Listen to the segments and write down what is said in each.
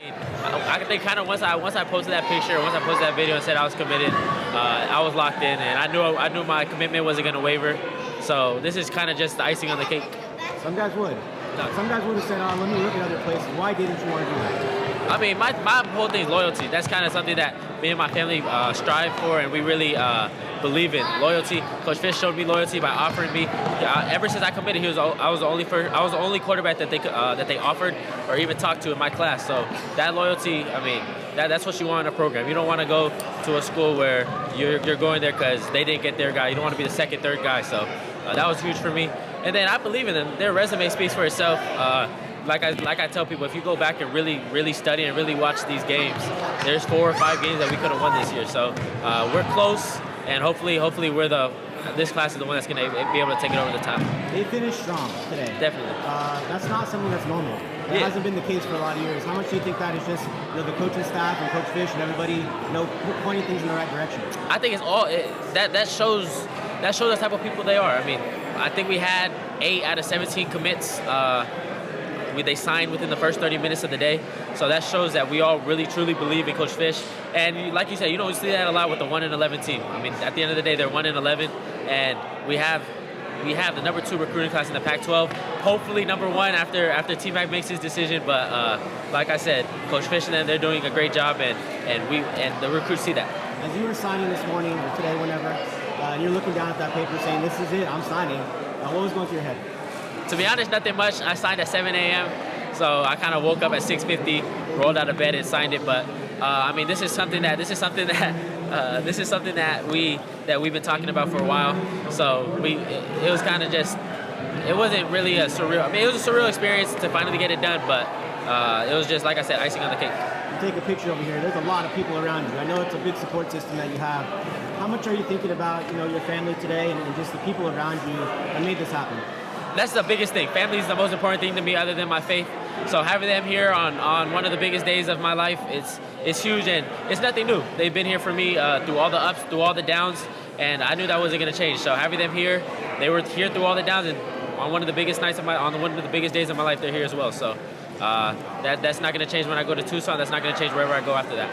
I think kind of once I posted that picture, once I posted that video and said I was committed, I was locked in, and I knew my commitment wasn't going to waver. So this is kind of just the icing on the cake. Some guys would. No. Some guys would have said, "Oh, let me look at other places." Why didn't you want to do that? I mean, my whole thing is loyalty. That's kind of something that me and my family strive for, and we really believe in loyalty. Coach Fish showed me loyalty by offering me. Ever since I committed, I was the only quarterback that they offered or even talked to in my class. So that loyalty, I mean, that's what you want in a program. You don't want to go to a school where you're going there because they didn't get their guy. You don't want to be the second, third guy. So that was huge for me. And then I believe in them. Their resume speaks for itself. Like I tell people, if you go back and really study and really watch these games, there's 4 or 5 games that we could have won this year. So we're close, and hopefully this class is the one that's going to be able to take it over the top. They finished strong today. Definitely. That's not something that's normal. That hasn't been the case for a lot of years. How much do you think that is just the coaching staff and Coach Fish and everybody pointing things in the right direction? I think it's all that shows the type of people they are. I mean, I think we had 8 out of 17 commits. They signed within the first 30 minutes of the day. So that shows that we all really, truly believe in Coach Fish. And like you said, we see that a lot with the 1-11 team. I mean, at the end of the day, they're 1-11, and we have the number 2 recruiting class in the Pac-12. Hopefully number 1 after T-Mac makes his decision. But like I said, Coach Fish and them, they're doing a great job, and the recruits see that. As you were signing this morning or today, whenever, and you're looking down at that paper saying, "This is it, I'm signing," what was going through your head? To be honest, nothing much. I signed at 7 a.m., so I kind of woke up at 6:50, rolled out of bed and signed it. But I mean, this is something that we've been talking about for a while. So it was kind of just, it wasn't really a surreal. I mean, it was a surreal experience to finally get it done, but it was just, like I said, icing on the cake. Take a picture over here. There's a lot of people around you. I know it's a big support system that you have. How much are you thinking about your family today and just the people around you that made this happen? That's the biggest thing. Family is the most important thing to me other than my faith. So having them here on one of the biggest days of my life, it's huge, and it's nothing new. They've been here for me through all the ups, through all the downs, and I knew that wasn't going to change. So having them here, they were here through all the downs, and on one of the biggest nights on one of the biggest days of my life, they're here as well. So that's not going to change when I go to Tucson. That's not going to change wherever I go after that.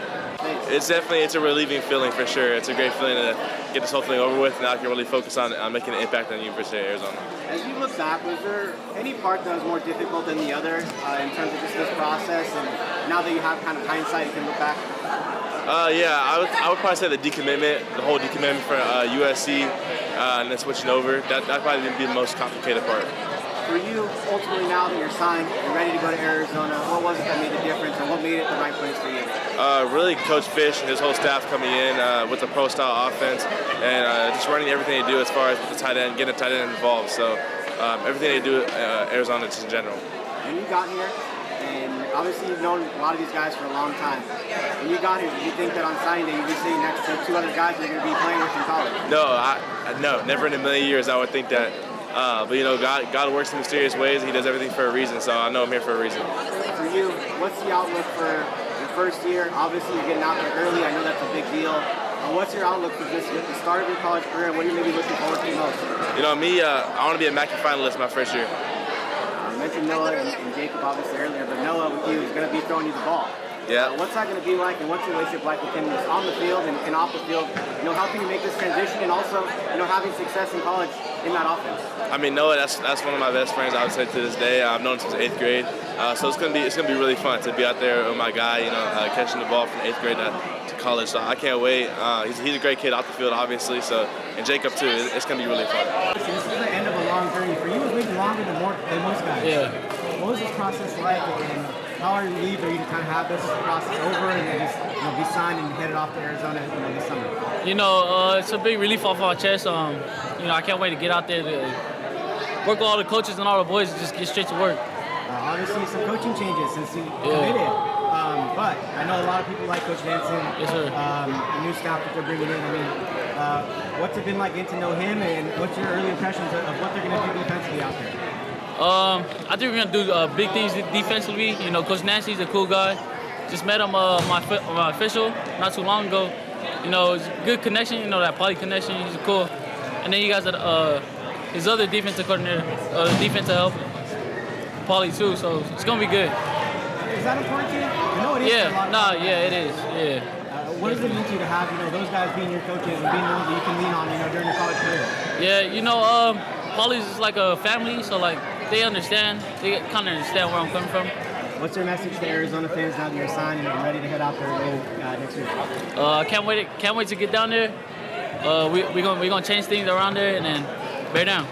It's a relieving feeling for sure. It's a great feeling to get this whole thing over with. Now I can really focus on making an impact on the University of Arizona. As you look back, was there any part that was more difficult than the other in terms of just this process? And now that you have kind of hindsight, you can look back? Yeah, I would probably say the decommitment, the whole decommitment for USC and then switching over. That probably be the most complicated part. For you, ultimately now that you're signed and ready to go to Arizona, what was it that made the difference and what made it the right place for you? Really Coach Fish and his whole staff coming in with the pro-style offense and just running everything they do as far as the tight end, getting a tight end involved. So everything they do at Arizona just in general. When you got here, and obviously you've known a lot of these guys for a long time, when you got here, did you think that on signing day you'd be sitting next to 2 other guys that you're going to be playing with in college? No, never in a million years I would think that. But God works in mysterious ways. He does everything for a reason, so I know I'm here for a reason. For you, what's the outlook for your first year? Obviously, you're getting out there early. I know that's a big deal. What's your outlook for this at the start of your college career? What are you maybe looking forward to most? I want to be a Mackey finalist my first year. You mentioned Noah and Jacob obviously earlier, but Noah with you is going to be throwing you the ball. Yeah. What's that going to be like, and what's your relationship like with him just on the field and off the field? How can you make this transition and also, having success in college in that offense? I mean, Noah, that's one of my best friends, I would say, to this day. I've known him since 8th grade. So it's gonna be really fun to be out there with my guy, catching the ball from 8th grade to college. So I can't wait. He's a great kid off the field, obviously. So, and Jacob too. It's gonna be really fun. This is the end of a long journey for you. It was maybe longer than most guys. Yeah. What was this process like, and how are you relieved are you to kind of have this process over and then just be signed and headed off to Arizona this summer? It's a big relief off our chest. I can't wait to get out there to work with all the coaches and all the boys and just get straight to work. Obviously, some coaching changes since you committed. But I know a lot of people like Coach Vanson. Yes, sir. The new staff that they're bringing in. I mean, what's it been like getting to know him, and what's your early impressions of what they're going to do defensively out there? I think we're going to do big things defensively. Coach Nancy's a cool guy. Just met him my official not too long ago. It's a good connection, that poly connection. He's cool. And then you guys are his other defensive coordinator, defensive help, poly too. So it's going to be good. Is that important to you? I know it is. Yeah, for a lot of yeah, it is. Yeah. What does it mean to you to have, those guys being your coaches and being the ones that you can lean on, during your college career? Yeah, Poly's is like a family, so like they understand. They kind of understand where I'm coming from. What's your message to Arizona fans now that you're signed and ready to head out there next week? Can't wait to get down there. We're gonna change things around there and then bear down.